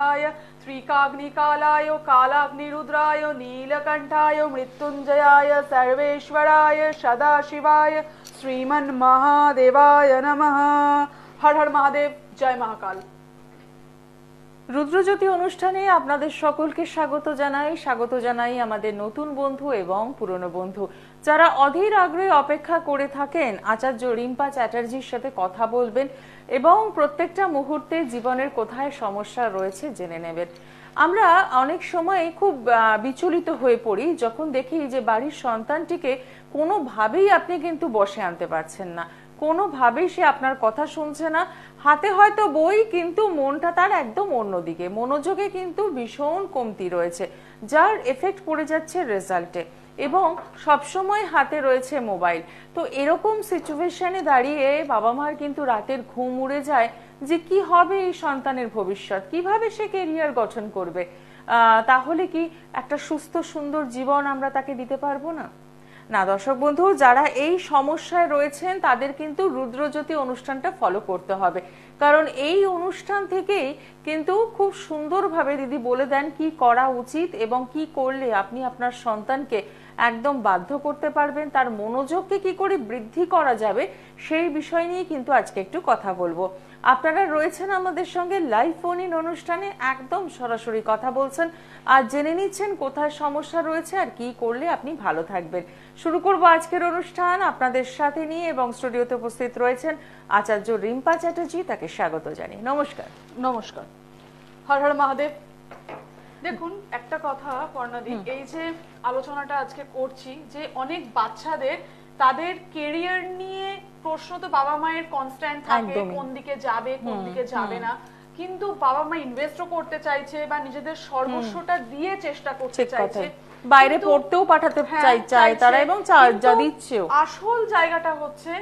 त्रिकाग्निकालाय कालाग्निरुद्राय नीलकंठाय मृत्युंजयाय सर्वेश्वराय सदाशिवाय श्रीमन्महादेवाय नमः। हर हर महादेव, जय महाकाल। রুদ্রজ্যোতি অনুষ্ঠানে আপনাদের সকলকে স্বাগত জানাই আমাদের নতুন বন্ধু এবং পুরনো বন্ধু যারা অধীর আগ্রহে অপেক্ষা করে থাকেন আচার্য রিম্পা চ্যাটার্জির সাথে কথা বলবেন এবং প্রত্যেকটা মুহূর্তে জীবনের কোথায় সমস্যা রয়েছে জেনে নেবেন। আমরা অনেক সময় খুব বিচলিত হয়ে পড়ি যখন দেখি যে বাড়ির সন্তানটিকে কোনোভাবেই আপনি কিন্তু বসে আনতে পারছেন না, কোনোভাবেই সে আপনার কথা শুনছে না, হাতে হয়তো বই কিন্তু মনটা তার একদম অন্যদিকে, মনোযোগে কিন্তু ভীষণ কমতি রয়েছে যার এফেক্ট পড়ে যাচ্ছে রেজাল্টে এবং সবসময় হাতে রয়েছে মোবাইল। তো এরকম সিচুয়েশনে দাঁড়িয়ে বাবা মার কিন্তু রাতের ঘুম উড়ে যায় যে কি হবে এই সন্তানের ভবিষ্যৎ, কিভাবে সে কেরিয়ার গঠন করবে, তাহলে কি একটা সুস্থ সুন্দর জীবন আমরা তাকে দিতে পারবো না? না দর্শক বন্ধু, যারা এই সমস্যায় রয়েছেন তাদের কিন্তু রুদ্রজ্যোতি অনুষ্ঠানটা ফলো করতে হবে, কারণ এই অনুষ্ঠান থেকেই কিন্তু খুব সুন্দরভাবে দিদি বলে দেন কি করা উচিত এবং কি করলে আপনি আপনার সন্তানকে একদম বাধ্য করতে পারবেন, তার মনোযোগকে কি করে বৃদ্ধি করা যাবে সেই বিষয় নিয়ে কিন্তু আজকে একটু কথা বলবো। আপনারা রয়েছেন আমাদের সঙ্গে লাইভ ফোন ইন অনুষ্ঠানে, একদম সরাসরি কথা বলছেন আর জেনে নিচ্ছেন কোথায় সমস্যা রয়েছে আর কি করলে আপনি ভালো থাকবেন। শুরু করব আজকের অনুষ্ঠান আপনাদের সাথে নিয়ে এবং স্টুডিওতে উপস্থিত রয়েছেন আচার্য রিম্পা চ্যাটার্জি, তাকে স্বাগত জানিয়ে নমস্কার। নমস্কার, হর হর মহাদেব। দেখুন একটা কথা পর্ণাদি, এই যে আলোচনাটা আজকে করছি যে অনেক বাচ্চাদের তাদের কেরিয়ার নিয়ে প্রশ্ন তো বাবা মায়ের কনস্ট্যান্ট থাকে, কোন দিকে যাবে কোন দিকে যাবে না, কিন্তু বাবা মা ইনভেস্টও করতে চাইছে বা নিজেদের সর্বস্বটা দিয়ে চেষ্টা করতে চাইছে, বাইরে পড়তেও পাঠাতে চায় তারা এবং যা দিচ্ছেও। আসল জায়গাটা হচ্ছে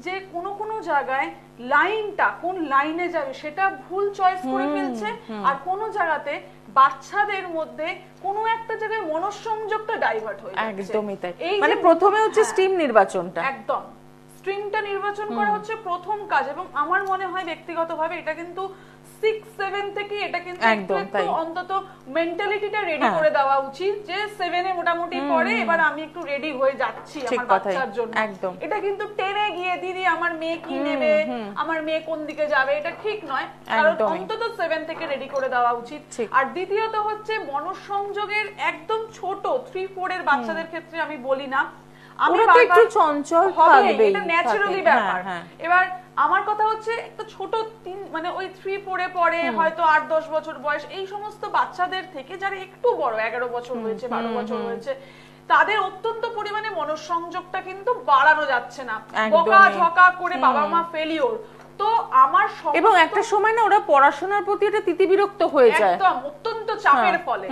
যে কোনো জায়গায় লাইনটা কোন লাইনে যাবে সেটা ভুল চয়েস করে ফেলছে, আর কোন জায়গাতে বাচ্চাদের মধ্যে কোনো একটা জায়গায় মনঃসংযোগটা ডাইভার্ট হয়ে যাচ্ছে। একদমই তাই, মানে প্রথমে হচ্ছে স্ট্রিম নির্বাচনটা, একদম স্ট্রিমটা নির্বাচন করা হচ্ছে প্রথম কাজ, এবং আমার মনে হয় ব্যক্তিগতভাবে এটা কিন্তু 6-7 থেকে এটা কিন্তু একটু অন্তত মেন্টালিটিটা রেডি করে দেওয়া উচিত যে 7 এ মোটামুটি পরে এবার আমি একটু রেডি হয়ে যাচ্ছি আমার বাচ্চার জন্য। এটা কিন্তু 10 এ গিয়ে দিদি আমার মেয়ে কি নেবে, আমার মেয়ে কোন দিকে যাবে, এটা ঠিক নয়, কারণ অন্তত 7 থেকে রেডি করে দেওয়া উচিত। আর দ্বিতীয়ত হচ্ছে মনঃসংযোগের একদম ছোট 3-4 এর বাচ্চাদের ক্ষেত্রে আমি বলি না, আমি একটু চঞ্চল থাকবে, এটা ন্যাচারালি ব্যাপার। এবার আমার কথা হচ্ছে একটা ছোট মানে ওই 3-4 এ পড়ে হয়তো 8-10 বছর বয়স, এই সমস্ত বাচ্চাদের থেকে যারা একটু বড় 11 বছর হয়েছে 12 বছর হয়েছে, তাদের অত্যন্ত পরিমাণে মনঃসংযোগটা কিন্তু বাড়ানো যাচ্ছে না, বকা ঝকা করে বাবা মা ফেলিওর। তো আমার এবং একটা সময় না ওরা পড়াশোনার প্রতি এটা তিতিবিরক্ত হয়ে যায়, একদম অত্যন্ত চাপের ফলে।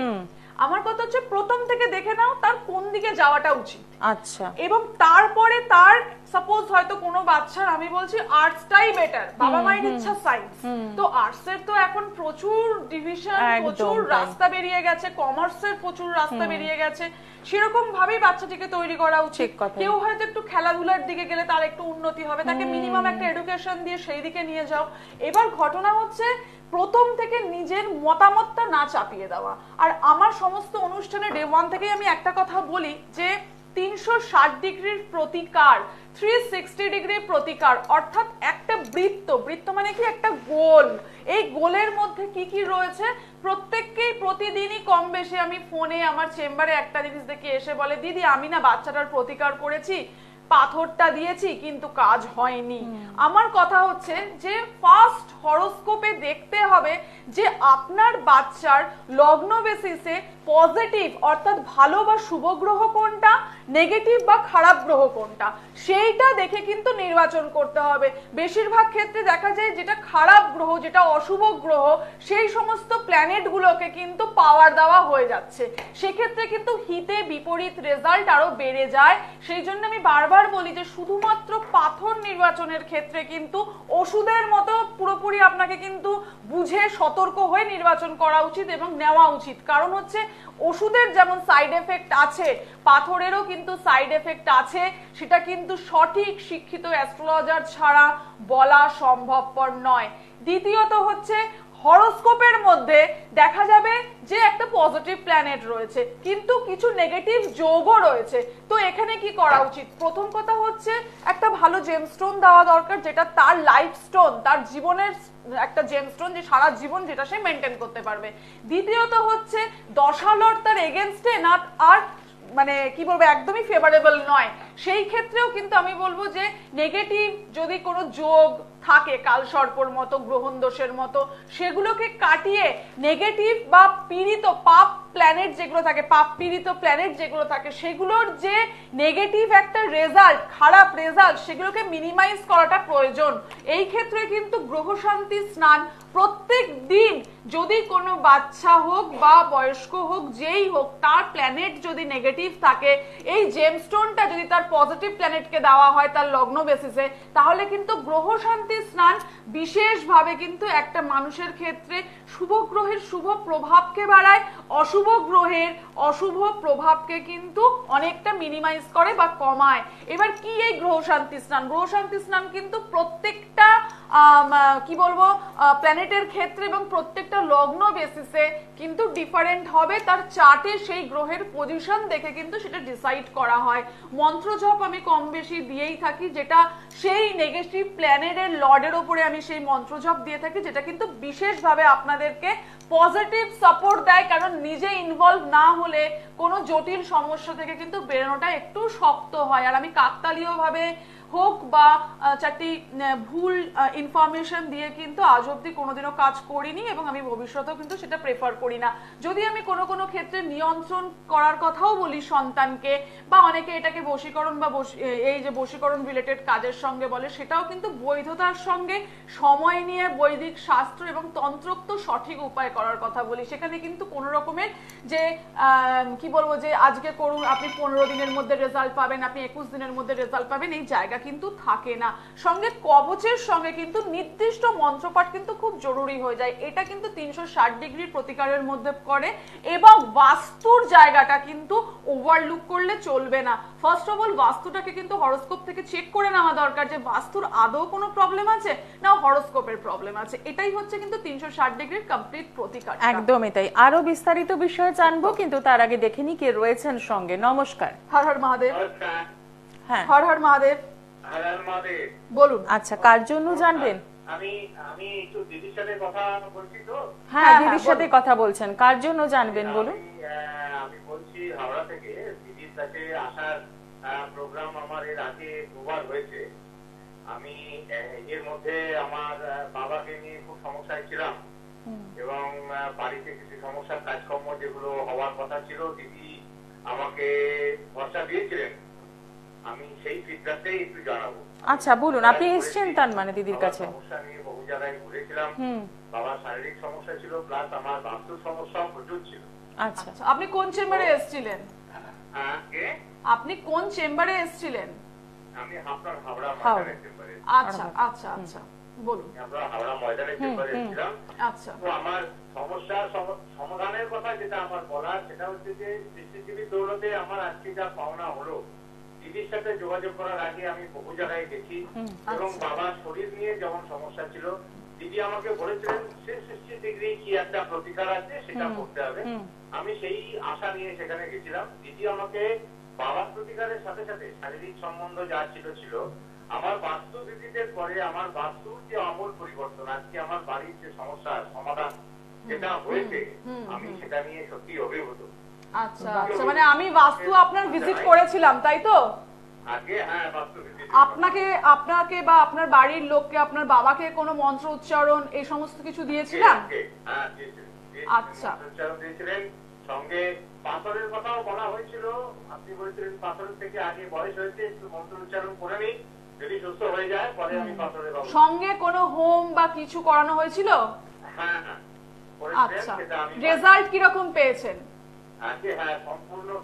আমার কথা হচ্ছে প্রথম থেকে দেখে নাও তার কোন দিকে যাওয়াটা উচিত। আচ্ছা, এবং তারপরে তার সাপোজ হয়তো কোনো বাচ্চার আমি বলছি আর্টসটাই বেটার, বাবা মায়ের ইচ্ছা সায়েন্স, তো আর্টস এর তো এখন প্রচুর ডিভিশন, প্রচুর রাস্তা বেরিয়ে গেছে, কমার্সের প্রচুর রাস্তা বেরিয়ে গেছে, সেরকম ভাবেই বাচ্চাটিকে তৈরি করা উচিত। কেউ হয়তো একটু খেলাধুলার দিকে গেলে তার একটু উন্নতি হবে, তাকে মিনিমাম একটা এডুকেশন দিয়ে সেই দিকে নিয়ে যাও। এবার ঘটনা হচ্ছে প্রথম থেকে নিজের মতামতটা না চাপিয়ে দেওয়া। আর আমার সমস্ত অনুষ্ঠানে ডে 1 থেকেই আমি একটা কথা বলি যে 360 ডিগ্রির প্রতিকার, 360 ডিগ্রির প্রতিকার, অর্থাৎ একটা বৃত্ত মানে কি একটা গোল, এই গোলের মধ্যে কি কি রয়েছে প্রত্যেককেই প্রতিদিনই কম বেশি আমি ফোনে আমার চেম্বারে একটা জিনিস দেখে এসে বলে দিদি আমি না বাচ্চাটার প্রতিকার করেছি, পাথরটা দিয়েছি কিন্তু কাজ হয়নি। আমার কথা হচ্ছে যে ফার্স্ট হরোস্কোপে দেখতে হবে যে আপনার বাচ্চার লগ্ন বেসিসে পজিটিভ অর্থাৎ ভালো বা শুভ গ্রহ কোনটা, নেগেটিভ বা খারাপ গ্রহ কোনটা, সেইটা দেখে কিন্তু নির্বাচন করতে হবে। বেশিরভাগ ক্ষেত্রে দেখা যায় যেটা খারাপ গ্রহ, যেটা অশুভ গ্রহ, সেই সমস্ত প্ল্যানেটগুলোকে কিন্তু পাওয়ার দেওয়া হয়ে যাচ্ছে, সেক্ষেত্রে কিন্তু হিতে বিপরীত রেজাল্ট আরো বেড়ে যায়। সেই জন্য আমি বারবার বলি যে শুধুমাত্র পাথর নির্বাচনের ক্ষেত্রে কিন্তু ওষুধের মতো পুরোপুরি আপনাকে কিন্তু বুঝে সতর্ক হয়ে নির্বাচন করা উচিত এবং নেওয়া উচিত। কারণ হচ্ছে ওষুধের যেমন সাইড এফেক্ট আছে, পাথরেরও কিন্তু সাইড এফেক্ট আছে, সেটা কিন্তু সঠিক শিক্ষিত অ্যাস্ট্রোলজার ছাড়া বলা সম্ভবপর নয়। দ্বিতীয়ত হচ্ছে হরোস্কোপের মধ্যে দেখা যাবে যে একটা পজিটিভ প্ল্যানেট রয়েছে কিন্তু কিছু নেগেটিভ যোগও রয়েছে। তো এখানে কি করা উচিত? প্রথম কথা হচ্ছে একটা ভালো জেমস্টোন দেওয়া দরকার, যেটা তার লাইফ স্টোন, তার জীবনের একটা জেমস্টোন, যে সারা জীবন যেটা সে মেনটেন করতে পারবে। দ্বিতীয়ত হচ্ছে দশালর তার এগেনস্টে না, আর মানে কি বলবো একদমই ফেভারেবল নয়, সেই ক্ষেত্রেও কিন্তু আমি বলবো যে নেগেটিভ যদি কোনো যোগ থাকে কালসর্পর মতো, গ্রহণ দোষের মতো, সেগুলোকে কাটিয়ে নেগেটিভ বা পীড়িত পাপ প্ল্যানেট যেগুলো থাকে, পাপ পীড়িত প্ল্যানেট যেগুলো থাকে, সেগুলোর যে নেগেটিভ একটা রেজাল্ট, খারাপ রেজাল্ট, সেগুলোকে মিনিমাইজ করাটা প্রয়োজন। এই ক্ষেত্রে কিন্তু গ্রহ শান্তি স্নান প্রত্যেক দিন, যদি কোনো বাচ্চা হোক বা বয়স্ক হোক, যেই হোক, তার প্ল্যানেট যদি নেগেটিভ থাকে, এই জেমস্টোনটা যদি তার পজিটিভ প্ল্যানেটকে দেওয়া হয় তার লগ্ন বেসিসে, তাহলে কিন্তু গ্রহ শান্তি স্নান বিশেষভাবে কিন্তু একটা মানুষের ক্ষেত্রে শুভ গ্রহের শুভ প্রভাবকে বাড়ায়, অশুভ গ্রহের অশুভ প্রভাবকে কিন্তু অনেকটা মিনিমাইজ করে বা কমায়। এবার কি এই গ্রহ শান্তি স্নান? গ্রহ শান্তি স্নান কিন্তু প্রত্যেকটা কি বলবো প্ল্যানেটের ক্ষেত্রে এবং প্রত্যেকটা লগ্ন বেসিসে কিন্তু ডিফারেন্ট হবে, তার চার্টে সেই গ্রহের পজিশন দেখে কিন্তু সেটা ডিসাইড করা হয়। মন্ত্র জপ আমি কম বেশি দিয়েই থাকি, যেটা সেই নেগেটিভ প্ল্যানেটের লর্ডের উপরে আমি সেই মন্ত্র জপ দিয়ে থাকি, যেটা কিন্তু বিশেষভাবে আপনাদেরকে পজিটিভ সাপোর্ট দেয়, কারণ নিজে ইনভলভ না হলে কোনো জটিল সমস্যা থেকে কিন্তু বেরোনোটা একটু শক্ত হয়। আর আমি কাকতালীয় ভাবে হোক বা চারটি ভুল ইনফরমেশন দিয়ে কিন্তু আজ অব্দি কোনোদিনও কাজ করিনি এবং আমি ভবিষ্যতেও কিন্তু সেটা প্রেফার করি না। যদি আমি কোনো কোনো ক্ষেত্রে নিয়ন্ত্রণ করার কথাও বলি সন্তানকে, বা অনেকে এটাকে বশীকরণ বা এই যে বশীকরণ রিলেটেড কাজের সঙ্গে বলে, সেটাও কিন্তু বৈধতার সঙ্গে সময় নিয়ে বৈদিক শাস্ত্র এবং তন্ত্রোক্ত সঠিক উপায় করার কথা বলি। সেখানে কিন্তু কোনো রকমের যে কি বলবো যে আজকে করুন আপনি 15 দিনের মধ্যে রেজাল্ট পাবেন, আপনি 21 দিনের মধ্যে রেজাল্ট পাবেন, এই জায়গা কিন্তু থাকে না। সঙ্গে কবচের সঙ্গে কিন্তু নির্দিষ্ট মন্ত্রপাঠ কিন্তু খুব জরুরি হয়ে যায়। এটা কিন্তু 360 ডিগ্রির প্রতিকারের মধ্যে করে এবং বাস্তুর জায়গাটা কিন্তু ওভারলুক করলে চলবে না। ফার্স্ট অফ অল বাস্তুটাকে কিন্তু হরোস্কোপ থেকে চেক করে নেওয়া দরকার, যে বাস্তুর আদৌ কোনো প্রবলেম আছে না হরোস্কোপের প্রবলেম আছে। এটাই হচ্ছে কিন্তু 360 ডিগ্রির কমপ্লিট প্রতিকার। একদমই তাই। আরো বিস্তারিত বিষয়ে জানবো, কিন্তু তার আগে দেখে নি কে রয়েছেন সঙ্গে। নমস্কার। হর হর মহাদেব। হ্যাঁ, হর হর মহাদেব, বলুন। আচ্ছা, কার জন্য জানবেন? আমি একটু দিদির সাথে কথা বলছি তো। হ্যাঁ, দিদির সাথে কথা বলছেন, কার জন্য জানবেন বলুন। আমি বলছি হাওড়া থেকে। দিদির কাছে আসার প্রোগ্রাম আমার এর আগে দুবার হয়েছে। আমি এর মধ্যে আমার বাবাকে নিয়ে খুব সমস্যায় ছিলাম এবং বাড়িতে কিছু সমস্যার কাজকর্ম যেগুলো হওয়ার কথা ছিল, দিদি আমাকে ভরসা দিয়েছিলেন। আমি সেই ফিডব্যাকটাই একটু জানাবো। আচ্ছা বলুন, আপনি এসেছেন তার মানে দিদির কাছে? সমস্যা নিয়ে বহু জায়গায় ঘুরেছিলাম। বাবার শারীরিক সমস্যা ছিল, প্লাস আমার বাস্তুর সমস্যাও প্রচুর ছিল। আচ্ছা, আপনি কোন চেম্বারে এসেছিলেন? আপনি কোন চেম্বারে এসেছিলেন? আমি আপনার হাওড়া ময়দানের চেম্বারে। আচ্ছা আচ্ছা আচ্ছা, বলুন। আমরা হাওড়া ময়দানের চেম্বারে এসেছিলাম। আচ্ছা, তো আমার সমস্যার সমাধানের কথা যেটা আমার বলার, সেটা হচ্ছে যে সৃষ্টিজীবী দৌলতে আমার আজকে যা পাওনা হলো, দিদির সাথে যোগাযোগ করার আগে আমি বহু জায়গায় গেছি এবং বাবার শরীর নিয়ে যেমন সমস্যা ছিল, দিদি আমাকে বলেছিলেন 360 ডিগ্রি কি একটা প্রতিকার আছে, সেটা করতে হবে। আমি সেই আশা নিয়ে সেখানে গেছিলাম। দিদি আমাকে বাবার প্রতিকারের সাথে সাথে শারীরিক সম্বন্ধ যা ছিল, আমার বাস্তু দিদিদের পরে আমার বাস্তুর যে আমূল পরিবর্তন, আজকে আমার বাড়ির যে সমস্যার সমাধান যেটা হয়েছে, আমি সেটা নিয়ে সত্যি অভিভূত। আচ্ছা আচ্ছা, মানে আমি বাস্তু আপনার ভিজিট করেছিলাম তাই তো? আগে হ্যাঁ, বাস্তু ভিজিট। আপনাকে বা আপনার বাড়ির লোককে, আপনার বাবাকে কোনো মন্ত্র উচ্চারণ এই সমস্ত কিছু দিয়েছিলাম? হ্যাঁ, আচ্ছা, উচ্চারণ দিয়েছিলেন। সঙ্গে পাথরের কথাও বলা হয়েছিল। আপনি বলেছিলেন পাথরের থেকে আগে বয়স হয়েছে, একটু মন্ত্র উচ্চারণ করে নিই, যদি সুস্থ হয়ে যায় পরে আমি পাথরের বাবু। সঙ্গে কোনো হোম বা কিছু করানো হয়েছিল? হ্যাঁ হ্যাঁ। আচ্ছা, রেজাল্ট কি রকম পেয়েছেন? আজকে হ্যাঁ,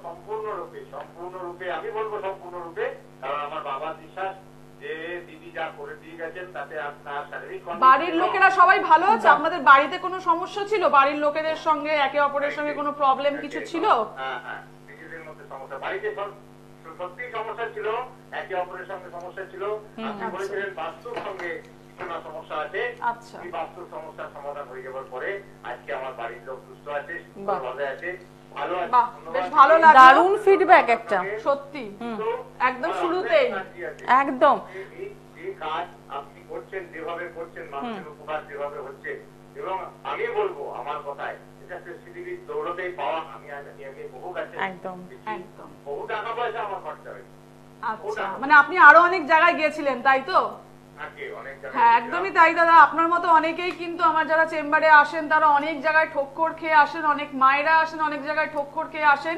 সম্পূর্ণরূপে আমি বলবো সম্পূর্ণরূপে, কারণ আমার বাবার বিশ্বাস যে দিদি যা করে দিয়ে গেছেন তাতে আপনার শারীরিক। বাড়ির লোকেরা সবাই ভালো আছে? আপনাদের বাড়িতে কোনো সমস্যা ছিল? বাড়ির লোকেদের সঙ্গে একে অপরের সঙ্গে কোনো প্রবলেম কিছু ছিল? হ্যাঁ হ্যাঁ, নিজেদের মধ্যে সমস্যা, বাড়িতে সত্যি সমস্যা ছিল, একে অপরের সঙ্গে সমস্যা ছিল। আপনি বলেছিলেন বাস্তুর সঙ্গে কিছু না সমস্যা আছে, আচ্ছা। এই বাস্তু সমস্যার সমাধান হয়ে যাওয়ার পরে আজকে আমার বাড়ির লোক সুস্থ আছে, বাহ। ভালো আছে, ভালো আছে। বাহ, ধন্যবাদ। বেশ ভালো লাগলো। দারুণ ফিডব্যাক একটা, সত্যি তো একদম শুরুতেই। একদম। যে কাজ আপনি করছেন, যেভাবে করছেন, মানুষের উপকার যেভাবে হচ্ছে, এবং আমি বলবো আমার কথায় এটা পৃথিবীর দৌলতেই পাওয়া। আমি বহু কাছে একদম, একদম। বহু টাকা পয়সা আমার খরচা হয়েছে। আচ্ছা, মানে আপনি আরো অনেক জায়গায় গিয়েছিলেন তাই তো? হ্যাঁ, একদমই তাই দাদা। আপনার মতো অনেকেই কিন্তু আমার যারা চেম্বারে আসেন তারা অনেক জায়গায় ঠক্কর খেয়ে আসেন, অনেক মায়েরা আসেন অনেক জায়গায় ঠক্কর খেয়ে আসেন,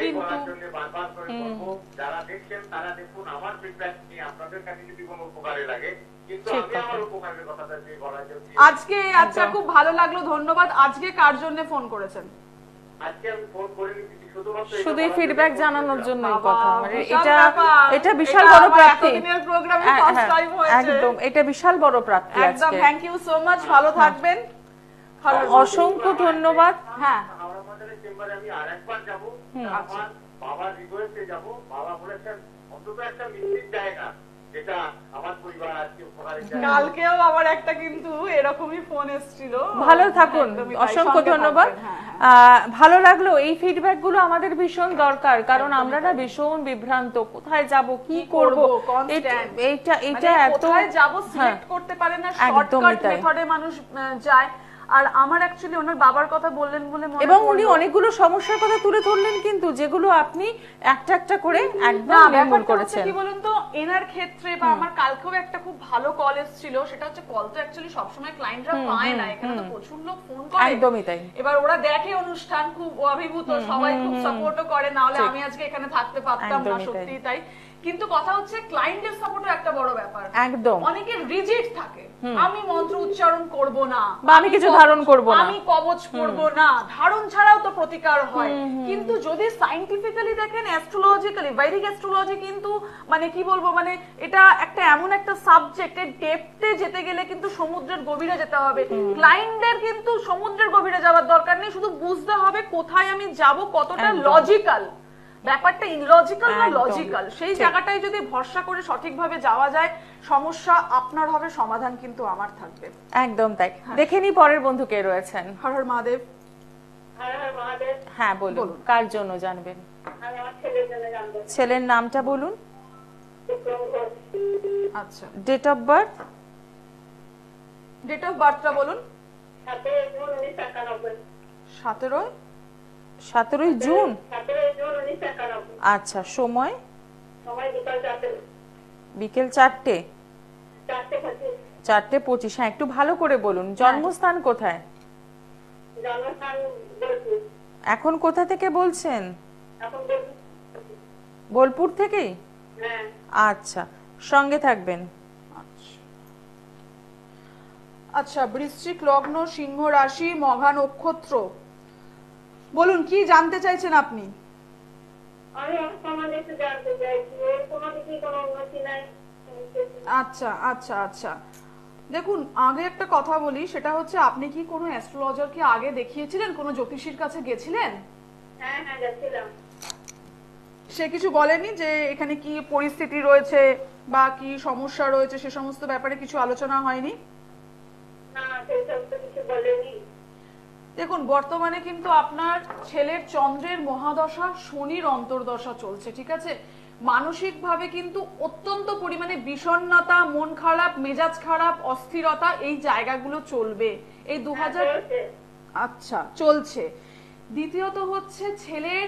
কিন্তু বারবার করে বলবো যারা দেখছেন তারা দেখুন আমার ফিডব্যাক নিয়ে আপনাদের কাছে যদি কোনো উপকারে লাগে, কিন্তু আমি আমার উপকারের কথাটা যে বলা যায় আজকে। আচ্ছা, খুব ভালো লাগলো, ধন্যবাদ। আজকে কার জন্য ফোন করেছেন? আজকে আমি ফোন করিনি, শুধুমাত্র শুধুই ফিডব্যাক জানানোর জন্যই বাবা, কথা, মানে বিশাল এটা ব্যাপার। এটা বিশাল এটা বড় আমার প্রাপ্তি। এতদিনের প্রোগ্রামে হ্যাঁ, ফার্স্ট হ্যাঁ, টাইম হয়েছে। একদম, এটা বিশাল বড় প্রাপ্তি একদম, আজকে। থ্যাংক ইউ সো মাচ, ভালো থাকবেন। অসংখ্য ধন্যবাদ। হ্যাঁ, হাওড়া বাজারের চেম্বারে আমি আরেকবার যাবো, আমার বাবার রিকোয়েস্টে যাবো। বাবা বলেছেন অন্তত একটা মিষ্টির জায়গা যেটা আমার পরিবার আজকে উপকারের জায়গা। কালকেও আবার একটা কিন্তু এরকমই ফোন এসেছিল। ভালো থাকুন, একদমই তাই, অসংখ্য সঙ্গে ধন্যবাদ। থাকবেন, হ্যাঁ, ভালো লাগলো, এই ফিডব্যাক গুলো আমাদের ভীষণ দরকার, কারণ আমরা না ভীষণ বিভ্রান্ত, কোথায় যাব কি করব, constant। এইটা মানে এত কোথায় যাব হ্যাঁ, সিলেক্ট করতে পারে না, একদমই শর্টকাট তাই। মেথডে মানুষ যায়। আর আমার অ্যাকচুয়ালি ওনার বাবার কথা বললেন বলে মনে এবং উনি পড়লো। অনেকগুলো সমস্যার কথা তুলে ধরলেন, কিন্তু যেগুলো আপনি একটা একটা করে একদম না, নির্মূল ব্যাপারটা হচ্ছে করেছেন। কি বলুন তো, এনার ক্ষেত্রে বা আমার কালকেও একটা খুব ভালো কল এসেছিল। সেটা হচ্ছে, কল তো অ্যাকচুয়ালি সবসময় ক্লায়েন্টরা পায় না, এখানে তো প্রচুর লোক ফোন করে। একদমই তাই। এবার ওরা দেখে অনুষ্ঠান, খুব অভিভূত, সবাই খুব সাপোর্টও করে, না হলে আমি আজকে এখানে থাকতে পারতাম না, একদমই সত্যি তাই। কিন্তু কথা হচ্ছে ক্লায়েন্টের সাপোর্টও একটা বড় ব্যাপার। একদম। অনেকের রিজিড থাকে, আমি মন্ত্র উচ্চারণ করব না, বা আমি কিছু ধারণ করব না, আমি কবচ পড়ব না। ধারণ ছাড়াও তো প্রতিকার হয়, কিন্তু যদি সায়েন্টিফিক্যালি দেখেন, অ্যাস্ট্রোলজিক্যালি, বৈদিক অ্যাস্ট্রোলজি কিন্তু মানে কি বলবো, মানে এটা একটা এমন একটা সাবজেক্ট, এর ডেপথে যেতে গেলে কিন্তু সমুদ্রের গভীরে যেতে হবে। ক্লায়েন্টদের কিন্তু সমুদ্রের গভীরে যাওয়ার দরকার নেই, শুধু বুঝতে হবে কোথায় আমি যাব, কতটা লজিক্যাল ব্যাপারটা, ইলজিক্যাল না লজিক্যাল, সেই জায়গাটাই যদি ভরসা করে সঠিকভাবে যাওয়া যায়, সমস্যা আপনার হবে, সমাধান কিন্তু আমার থাকবে। একদম তাই। দেখে নি পরের বন্ধু কে রয়েছেন। হর হর মহাদেব। হ্যাঁ বলুন, কার জন্য জানবেন? ছেলের নামটা বলুন। আচ্ছা, date of birth? Date of বার্থটা বলুন। 17ই জুন। আচ্ছা, সময়? বিকেল 4টে। 4:25। হ্যাঁ, একটু ভালো করে বলুন। জন্মস্থান কোথায়? এখন কোথা থেকে বলছেন? বোলপুর থেকেই? আচ্ছা, সঙ্গে থাকবেন। আচ্ছা, বৃশ্চিক লগ্ন, সিংহ রাশি, মঘা নক্ষত্র। বলুন, কি জানতে চাইছেন আপনি? আচ্ছা আচ্ছা আচ্ছা, দেখুন আগে একটা কথা বলি, সেটা হচ্ছে আপনি কি কোনো অ্যাস্ট্রোলজারকে আগে দেখিয়েছিলেন, কোনো জ্যোতিষীর কাছে গেছিলেন? সে কিছু বলেনি যে এখানে কি পরিস্থিতি রয়েছে বা কি সমস্যা রয়েছে, সে সমস্ত ব্যাপারে কিছু আলোচনা হয়নি? দেখুন, বর্তমানে কিন্তু আপনার ছেলের চন্দ্রের মহাদশা, শনির অন্তর্দশা চলছে, ঠিক আছে? মানসিক ভাবে কিন্তু অত্যন্ত পরিমাণে বিষণ্ণতা, মন খারাপ, মেজাজ খারাপ, অস্থিরতা, এই জায়গাগুলো চলবে এই 2000। আচ্ছা, চলছে। দ্বিতীয়ত হচ্ছে ছেলের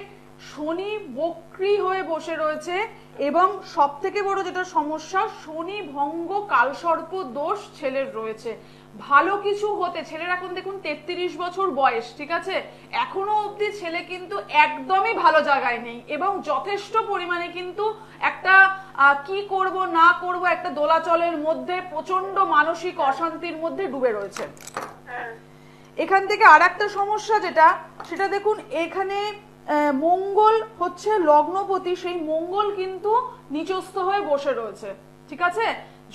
শনি বক্রী হয়ে বসে রয়েছে, এবং সব থেকে বড় যেটা সমস্যা, শনি ভঙ্গ কালসর্প দোষ ছেলের রয়েছে। ভালো কিছু হতে, ছেলের এখন দেখুন 33 বছর বয়স, ঠিক আছে? এখনো অবধি ছেলে কিন্তু একদমই ভালো জায়গায় নেই, এবং যথেষ্ট পরিমাণে কিন্তু একটা কি করব না করব একটা দোলাচলের মধ্যে, প্রচন্ড মানসিক অশান্তির মধ্যে ডুবে রয়েছে। এখান থেকে আর একটা সমস্যা যেটা, সেটা দেখুন এখানে মঙ্গল হচ্ছে লগ্নপতি, সেই মঙ্গল কিন্তু নিচস্থ হয়ে বসে রয়েছে, ঠিক আছে?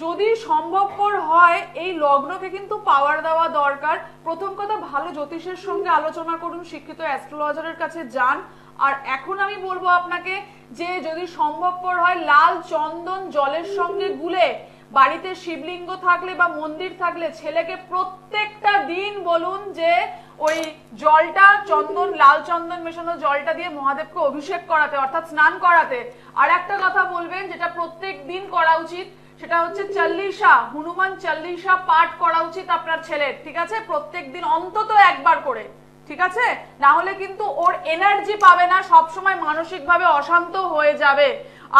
যদি সম্ভবপর হয় এই লগ্নকে কিন্তু পাওয়ার দেওয়া দরকার। প্রথম কথা, ভালো জ্যোতিষের সঙ্গে আলোচনা করুন, শিক্ষিত অ্যাস্ট্রোলজারের কাছে যান। আর এখন আমি বলবো আপনাকে যে যদি সম্ভবপর হয়, লাল চন্দন জলের সঙ্গে গুলে বাড়িতে শিবলিঙ্গ থাকলে বা মন্দির থাকলে ছেলেকে প্রত্যেকটা দিন বলুন যে ওই জলটা চন্দন, লাল চন্দন মেশানো জলটা দিয়ে মহাদেবকে অভিষেক করাতে, অর্থাৎ স্নান করাতে। আর একটা কথা বলবেন যেটা প্রত্যেক দিন করা উচিত, সেটা হচ্ছে চল্লিশা, হনুমান চল্লিশা পাঠ করা উচিত আপনার ছেলের, ঠিক আছে? প্রত্যেক দিন অন্তত একবার করে, ঠিক আছে? না হলে কিন্তু ওর এনার্জি পাবে না, সবসময় মানসিকভাবে অশান্ত হয়ে যাবে।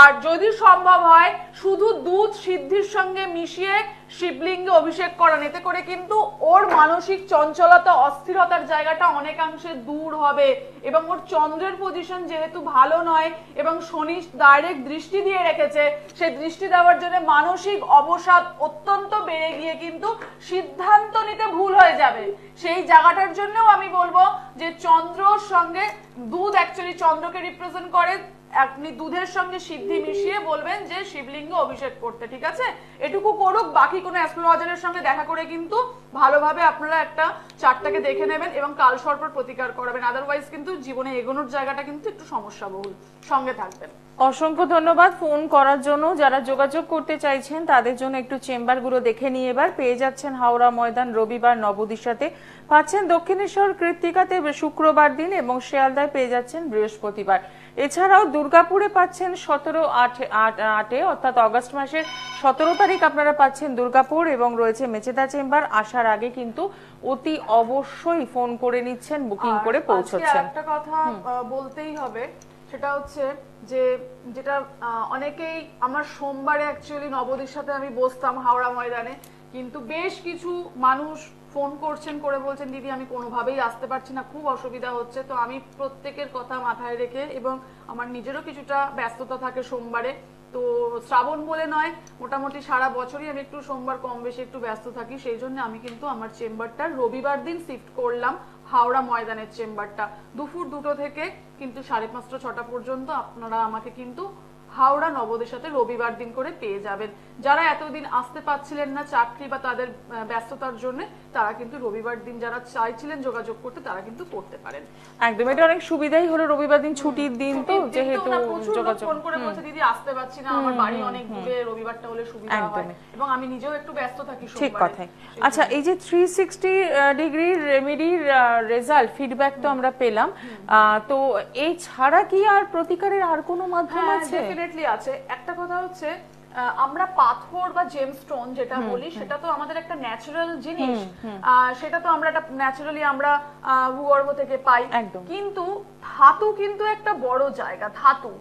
আর যদি সম্ভব হয় শুধু দুধ সিদ্ধির সঙ্গে মিশিয়ে শিবলিঙ্গে অভিষেক করান, এতে করে কিন্তু ওর মানসিক চঞ্চলতা, অস্থিরতার জায়গাটা অনেকাংশে দূর হবে। এবং ওর চন্দ্রের পজিশন যেহেতু ভালো নয় এবং শনি ডাইরেক্ট দৃষ্টি দিয়ে রেখেছে, সেই দৃষ্টি দেওয়ার জন্য মানসিক অবসাদ অত্যন্ত বেড়ে গিয়ে কিন্তু সিদ্ধান্ত নিতে ভুল হয়ে যাবে। সেই জায়গাটার জন্যও আমি বলবো যে চন্দ্রর সঙ্গে দুধ অ্যাকচুয়ালি চন্দ্রকে রিপ্রেজেন্ট করে, আপনি দুধের সঙ্গে সিদ্ধি মিশিয়ে বলবেন যে শিবলিঙ্গ অভিষেক করতে, ঠিক আছে? এটুকু করুক, বাকি কোনো অ্যাস্ট্রোলজারের সঙ্গে দেখা করে কিন্তু ভালোভাবে আপনারা একটা চার্টটাকে দেখে নেবেন এবং কালসর্পের প্রতিকার করাবেন। আদারওয়াইজ কিন্তু জীবনে এগোনোর জায়গাটা কিন্তু একটু সমস্যাবহুল। সঙ্গে থাকবেন। অসংখ্য ধন্যবাদ ফোন করার জন্য। যারা যোগাযোগ করতে চাইছেন তাদের জন্য একটু চেম্বারগুলো দেখে নিয়ে এবার পেয়ে যাচ্ছেন হাওড়া ময়দান রবিবার নবদিশাতে, পাচ্ছেন দক্ষিণেশ্বর কৃত্তিকাতে শুক্রবার দিন এবং শিয়ালদায় পেয়ে যাচ্ছেন বৃহস্পতিবার। এছাড়াও দুর্গাপুরে পাচ্ছেন 17/8 অর্থাৎ অগস্ট মাসের 17 তারিখ আপনারা পাচ্ছেন দুর্গাপুর, এবং রয়েছে মেচেদা চেম্বার। আসার আগে কিন্তু অতি অবশ্যই ফোন করে নিচ্ছেন, বুকিং করে পৌঁছচ্ছেন। একটা কথা বলতেই হবে, সেটা হচ্ছে যে যেটা অনেকেই আমার সোমবারে অ্যাকচুয়ালি নবদিশাতে আমি বসতাম হাওড়া ময়দানে, কিন্তু বেশ কিছু মানুষ ফোন করছেন করে বলছেন দিদি আমি কোনোভাবেই আসতে পারছি না, খুব অসুবিধা হচ্ছে। তো আমি প্রত্যেকের কথা মাথায় রেখে এবং আমার নিজেরও কিছুটা ব্যস্ততা থাকে সোমবারে, তো শ্রাবণ বলে নয়, মোটামুটি সারা বছরই আমি একটু সোমবার কম বেশি একটু ব্যস্ত থাকি, সেই জন্য আমি কিন্তু আমার চেম্বারটা রবিবার দিন শিফট করলাম হাওড়া ময়দানের চেম্বারটা। দুপুর 2টো থেকে কিন্তু 5:30 6টা পর্যন্ত আপনারা আমাকে কিন্তু হাওড়া নবদিশাতে রবিবার দিন করে পেয়ে যাবেন। যারা এতদিন আসতে পারছিলেন না চাকরি বা তাদের ব্যস্ততার জন্য, তারা কিন্তু রবিবার দিন যারা চাইছিলেন যোগাযোগ করতে তারা কিন্তু করতে পারেন। একদম, এটা অনেক সুবিধাই হলো, রবিবার দিন ছুটির দিন তো, যেহেতু যোগাযোগ ফোন করে বলছে দিদি আসতে পারছি না, আমার বাড়ি অনেক দূরে, রবিবারটা হলে সুবিধা হয়, এবং আমি নিজেও একটু ব্যস্ত থাকি। ঠিক কথাই। আচ্ছা, এই যে 360 ডিগ্রি রেমেডির রেজাল্ট ফিডব্যাক তো আমরা পেলাম, তো এই ছাড়া কি আর প্রতিকারের আর কোনো মাধ্যম আছে? ডেফিনেটলি আছে। একটা কথা হচ্ছে আমরা পাথর বা জেমস্টোন যেটা বলি, সেটা তো আমাদের একটা ন্যাচারাল জিনিস, সেটা তো আমরা একটা ন্যাচারালি আমরা ভূগর্ভ থেকে পাই, কিন্তু ধাতু কিন্তু একটা বড় জায়গা। ধাতু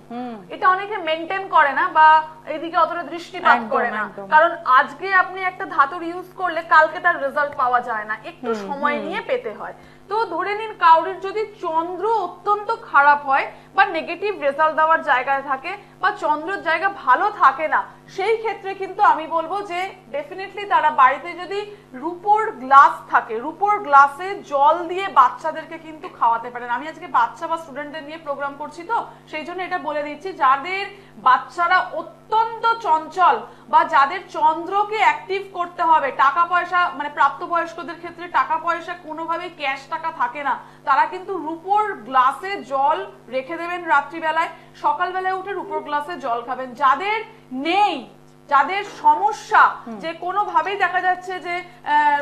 এটা অনেকে মেনটেন করে না বা এদিকে অতটা দৃষ্টিপাত করে না, কারণ আজকে আপনি একটা ধাতুর ইউজ করলে কালকে তার রেজাল্ট পাওয়া যায় না, একটু সময় নিয়ে পেতে হয়। তো ধরে নিন কাউরির যদি চন্দ্র অত্যন্ত খারাপ হয় বা নেগেটিভ রেজাল্ট দেওয়ার জায়গায় থাকে বা চন্দ্রের জায়গা ভালো থাকে না, সেই ক্ষেত্রে কিন্তু আমি বলবো যে ডেফিনেটলি তারা বাড়িতে যদি রূপোর গ্লাস থাকে, রূপোর গ্লাসে জল দিয়ে বাচ্চাদেরকে কিন্তু খাওয়াতে পারেন। আমি আজকে বাচ্চা বা স্টুডেন্টদের নিয়ে প্রোগ্রাম করছি, তো সেই জন্য এটা বলে দিচ্ছি, যাদের বাচ্চারা অত্যন্ত চঞ্চল বা যাদের চন্দ্রকে অ্যাক্টিভ করতে হবে, টাকা পয়সা মানে প্রাপ্তবয়স্কদের ক্ষেত্রে টাকা পয়সা কোনোভাবেই ক্যাশ টাকা থাকে না, তারা কিন্তু রূপোর গ্লাসে জল রেখে দেবেন রাত্রিবেলায়, সকালবেলায় উঠে রূপোর গ্লাসে জল খাবেন। যাদের নেই, যাদের সমস্যা যে কোনোভাবেই দেখা যাচ্ছে যে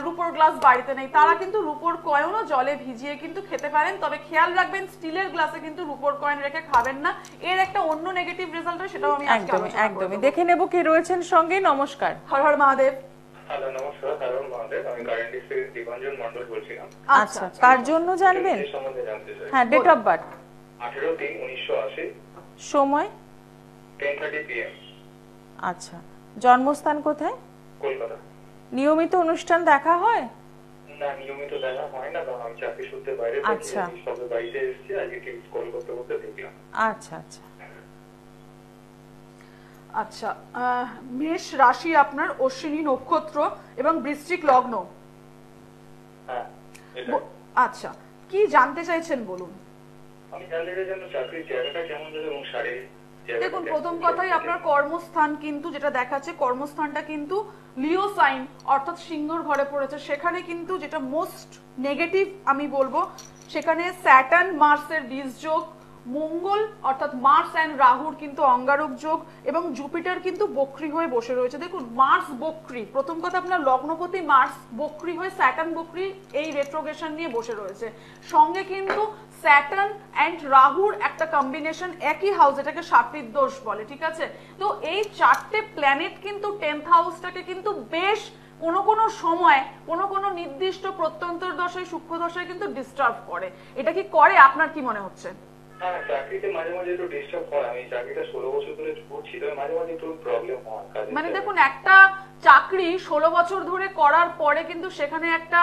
রূপোর গ্লাস বাড়িতে নেই, তারা কিন্তু রূপোর কয়েনও জলে ভিজিয়ে কিন্তু খেতে পারেন। তবে খেয়াল রাখবেন স্টিলের গ্লাসে কিন্তু রূপোর কয়েন রেখে খাবেন না, এর একটা অন্য নেগেটিভ রেজাল্ট হয়, সেটাও আমি আজকে একদমই দেখে নেব কে রয়েছেন সঙ্গে। নমস্কার। হর হর মহাদেব। হ্যালো, নমস্কার। হর মহাদেব। আমি কারেন্টলি দীপাঞ্জন মণ্ডল বলছিলাম। আচ্ছা, কার জন্য জানবেন? হ্যাঁ, ডেট অফ বার্থ 18/3/1980, সময় 10:30 PM। আচ্ছা, জন্মস্থান কোথায়? কলকাতা। নিয়মিত অনুষ্ঠান দেখা হয়? না, নিয়মিত দেখা হয় না, কারণ আমি চাকরি সূত্রে বাইরে থাকি। আচ্ছা, সবে বাড়িতে এসেছি, আজকে ঠিক কল করতে করতে দেখলাম। আচ্ছা আচ্ছা আচ্ছা, মেষ রাশি আপনার, অশ্বিনী নক্ষত্র এবং বৃশ্চিক লগ্ন। হ্যাঁ। আচ্ছা, কি জানতে চাইছেন বলুন। আমি জানতে চাই চাকরির জায়গাটা কেমন যাবে এবং শারীরিক। দেখুন, প্রথম কথাই আপনার কর্মস্থান কিন্তু যেটা দেখাচ্ছে, কর্মস্থানটা কিন্তু লিও সাইন অর্থাৎ সিংহর ঘরে পড়েছে। সেখানে কিন্তু যেটা মোস্ট নেগেটিভ আমি বলবো, সেখানে স্যাটার্ন মার্সের বীজযোগ, মঙ্গল অর্থাৎ মার্স অ্যান্ড রাহুর কিন্তু অঙ্গারক যোগ, এবং জুপিটার কিন্তু বক্রী হয়ে বসে রয়েছে। দেখুন মার্স বক্রী, প্রথম কথা আপনার লগ্নপতি মার্স বক্রী হয়ে স্যাটার্ন বক্রী এই রেট্রোগেশন নিয়ে বসে রয়েছে, সঙ্গে কিন্তু স্যাটার্ন অ্যান্ড রাহুর একটা কম্বিনেশন একই হাউস, এটাকে সাপের দোষ বলে, ঠিক আছে। তো এই চারটে প্ল্যানেট কিন্তু 10th হাউসটাকে কিন্তু বেশ কোনো সময় কোনো নির্দিষ্ট প্রত্যন্তর দশায় সূক্ষ্ম দশায় কিন্তু ডিস্টার্ব করে। এটা কি করে, আপনার কি মনে হচ্ছে? হ্যাঁ, চাকরিতে মাঝে মাঝে একটু ডিস্টার্ব হয়। আমি চাকরিটা 16 বছর ধরে করছি, তবে মাঝে মাঝে একটু প্রবলেম হয় কাজে। মানে দেখুন, একটা চাকরি 16 বছর ধরে করার পরে কিন্তু সেখানে একটা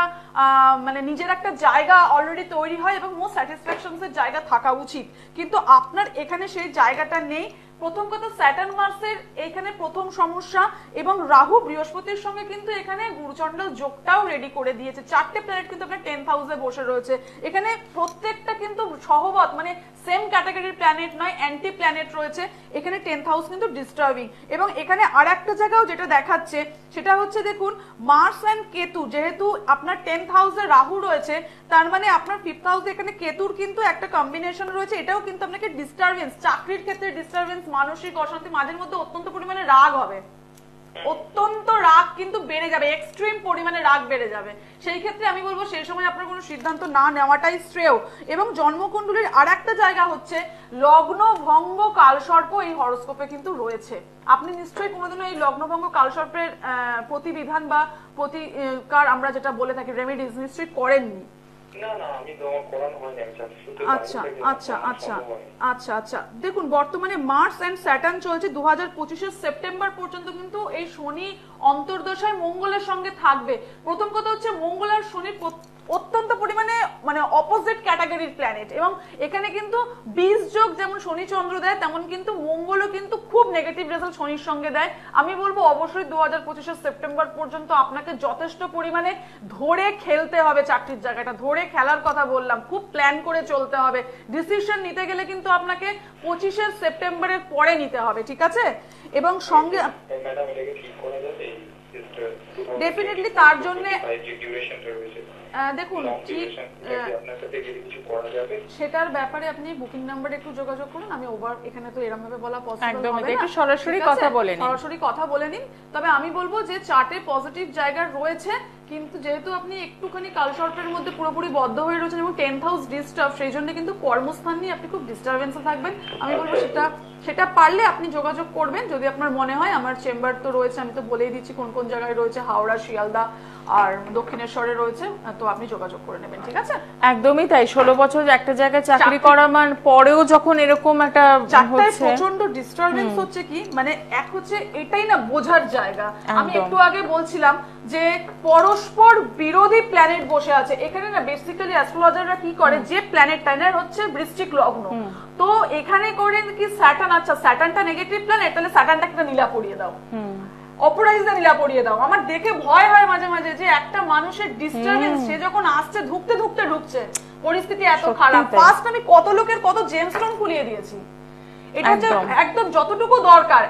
মানে নিজের একটা জায়গা অলরেডি তৈরি হয় এবং মোস্ট স্যাটিসফ্যাকশনসের জায়গা থাকা উচিত, কিন্তু আপনার এখানে সেই জায়গাটা নেই। প্রথম কথা স্যাটার্ন মার্সের এখানে প্রথম সমস্যা, এবং রাহু বৃহস্পতির সঙ্গে কিন্তু এখানে গুরুচণ্ডাল যোগটাও রেডি করে দিয়েছে। চারটে প্ল্যানেট কিন্তু আপনার 10th হাউসে বসে রয়েছে, এখানে প্রত্যেকটা কিন্তু সহবত মানে সেম ক্যাটাগরির প্ল্যানেট নয়, অ্যান্টি প্ল্যানেট রয়েছে এখানে। 10th হাউস কিন্তু ডিস্টার্বিং, এবং এখানে আর একটা জায়গাও যেটা দেখাচ্ছে সেটা হচ্ছে দেখুন মার্স অ্যান্ড কেতু, যেহেতু আপনার 10th হাউসে রাহু রয়েছে তার মানে আপনার 5th হাউসে এখানে কেতুর কিন্তু একটা কম্বিনেশন রয়েছে, এটাও কিন্তু আপনাকে ডিস্টারবেন্স, চাকরির ক্ষেত্রে ডিস্টারবেন্স, মানসিক অশান্তি, মাঝের মধ্যে অত্যন্ত পরিমাণে রাগ হবে, অত্যন্ত রাগ কিন্তু বেড়ে যাবে, এক্সট্রিম পরিমাণে রাগ বেড়ে যাবে। সেই ক্ষেত্রে আমি বলবো সেই সময় আপনার কোনো সিদ্ধান্ত না নেওয়াটাই শ্রেয়। এবং জন্মকুণ্ডলীর আর একটা জায়গা হচ্ছে লগ্ন ভঙ্গ কালসর্প, এই হরোস্কোপে কিন্তু রয়েছে। আপনি নিশ্চয়ই কোনোদিনও এই লগ্নভঙ্গ কালসর্পের প্রতিবিধান বা প্রতিকার আমরা যেটা বলে থাকি রেমেডিজ নিশ্চয়ই করেননি। আচ্ছা, দেখুন বর্তমানে মার্স এন্ড স্যাটার্ন চলছে 2025 সেপ্টেম্বর পর্যন্ত, কিন্তু এই শনি অন্তর্দশায় মঙ্গলের সঙ্গে থাকবে। প্রথম কথা হচ্ছে মঙ্গল আর শনি অত্যন্ত পরিমাণে মানে অপোজিট ক্যাটাগরির প্ল্যানেট, এবং এখানে কিন্তু 20 যোগ যেমন শনি চন্দ্র দেয় তেমন কিন্তু মঙ্গলও কিন্তু খুব নেগেটিভ রেজাল্ট শনির সঙ্গে দেয়। আমি বলবো অবশ্যই 2025 সেপ্টেম্বর পর্যন্ত আপনাকে যথেষ্ট পরিমাণে ধরে খেলতে হবে, চাকরির জায়গাটা ধরে খেলার কথা বললাম, খুব প্ল্যান করে চলতে হবে। ডিসিশন নিতে গেলে কিন্তু আপনাকে 25 সেপ্টেম্বরের পরে নিতে হবে, ঠিক আছে। এবং সঙ্গে ডেফিনেটলি তার জন্য দেখুন ঠিক সেটার ব্যাপারে আপনি বুকিং নাম্বারে একটু যোগাযোগ করুন। আমি ওভার এখানে তো এরকম ভাবে বলা পসিবল হবে না, একটু সরাসরি কথা বলে নিন। তবে আমি বলবো যে চার্টে পজিটিভ জায়গা রয়েছে, কিন্তু যেহেতু আপনি একটুখানি কালসর্পের মধ্যে পুরোপুরি বদ্ধ হয়ে রয়েছেন এবং 10th হাউস ডিস্টার্ব, সেই জন্য কিন্তু কর্মস্থান নিয়ে আপনি খুব ডিস্টারবেন্সে থাকবেন। আমি বলবো সেটা পারলে আপনি যোগাযোগ করবেন যদি আপনার মনে হয়। আমার চেম্বার তো রয়েছে, আমি তো বলেই দিচ্ছি কোন কোন জায়গায় রয়েছে, হাওড়া, শিয়ালদা আর দক্ষিণেশ্বরে রয়েছে, তো আপনি যোগাযোগ করে নেবেন, ঠিক আছে। একদমই তাই, 16 বছর একটা জায়গায় চাকরি করা মান পরেও যখন এরকম একটা প্রচন্ড ডিস্টারবেন্স হচ্ছে, কি মানে এক হচ্ছে এটাই না বোঝার জায়গা। আমি একটু আগে বলছিলাম যে পরস্পর বিরোধী প্ল্যানেট বসে আছে এখানে না। বেসিক্যালি অ্যাস্ট্রোলজাররা কি করে, যে প্ল্যানেট টাইনার হচ্ছে বৃশ্চিক লগ্ন, তো এখানে করেন কি স্যাটার্ন, আচ্ছা স্যাটার্নটা নেগেটিভ প্ল্যানেট, তাহলে স্যাটার্নটাকে নীলা পড়িয়ে দাও, অপরাজিতা নীলা পড়িয়ে দাও। আমার দেখে ভয় হয় মাঝে মাঝে যে একটা মানুষের ডিস্টারবেন্স, সে যখন আসছে ধুকতে ঢুকছে, পরিস্থিতি এত খারাপ। ফার্স্ট আমি কত লোকের কত জেমস্টোন খুলিয়ে দিয়েছি, এটা হচ্ছে একদম যতটুকু দরকার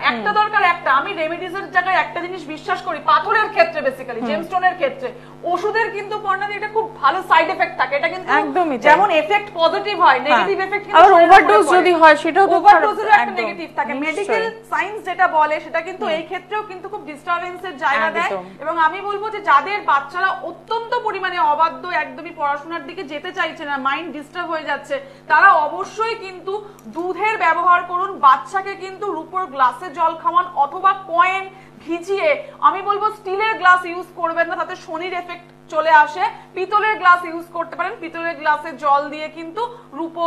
একটা। আমি রেমেডিজের জায়গায় একটা জিনিস বিশ্বাস করি, পাথরের ক্ষেত্রে বেসিক্যালি জেমস্টোনের ক্ষেত্রে ওষুধের কিন্তু পর্ণালি এটা খুব ভালো সাইড এফেক্ট থাকে, এটা কিন্তু যেমন এফেক্ট পজিটিভ হয়, নেগেটিভ এফেক্ট কিন্তু আর ওভারডোজ যদি হয় সেটাও তো ওভারডোজের একটা নেগেটিভ থাকে। মেডিকেল সায়েন্স যেটা বলে সেটা কিন্তু এই ক্ষেত্রেও কিন্তু খুব ডিস্টারবেন্সের জায়গা দেয়। এবং আমি বলবো যে যাদের বাচ্চারা অত্যন্ত পরিমাণে অবাধ্য, একদমই পড়াশোনার দিকে যেতে চাইছে না, মাইন্ড ডিস্টার্ব হয়ে যাচ্ছে, তারা অবশ্যই কিন্তু দুধের ব্যবহার করুন। বাচ্চাকে কিন্তু রূপোর গ্লাসে জল খাওয়ান অথবা কয়েন ভিজিয়ে, আমি বলবো স্টিলের গ্লাস ইউজ করবেন না, তাতে শনির এফেক্ট চলে আসে। পিতলের গ্লাস ইউজ করতে পারেন, পিতলের গ্লাসে জল দিয়ে কিন্তু রূপো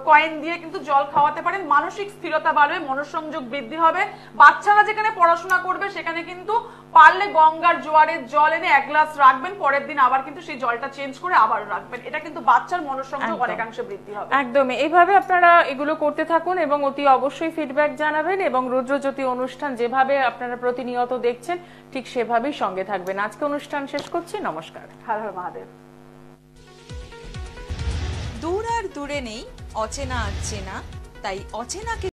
কয়েন দিয়ে কিন্তু জল খাওয়াতে পারেন, মানসিক স্থিরতা বাড়বে, মনোসংযোগ বৃদ্ধি হবে। বাচ্চারা যেখানে পড়াশোনা করবে সেখানে কিন্তু পারলে গঙ্গার জোয়ারের জল এনে 1 গ্লাস রাখবেন, পরের দিন আবার কিন্তু সেই জলটা চেঞ্জ করে আবার রাখবেন, এটা কিন্তু বাচ্চার মনোসংযোগ অনেকাংশে বৃদ্ধি হবে। একদমই এইভাবে আপনারা এগুলো করতে থাকুন এবং অতি অবশ্যই ফিডব্যাক জানাবেন, এবং রুদ্রজ্যোতি অনুষ্ঠান যেভাবে আপনারা প্রতিনিয়ত দেখছেন ঠিক সেভাবেই সঙ্গে থাকবেন। আজকে অনুষ্ঠান শেষ করছি, নমস্কার। হর হর মহাদেব। দূর আর দূরে নেই অচেনা আর চেনা, তাই অচেনাকে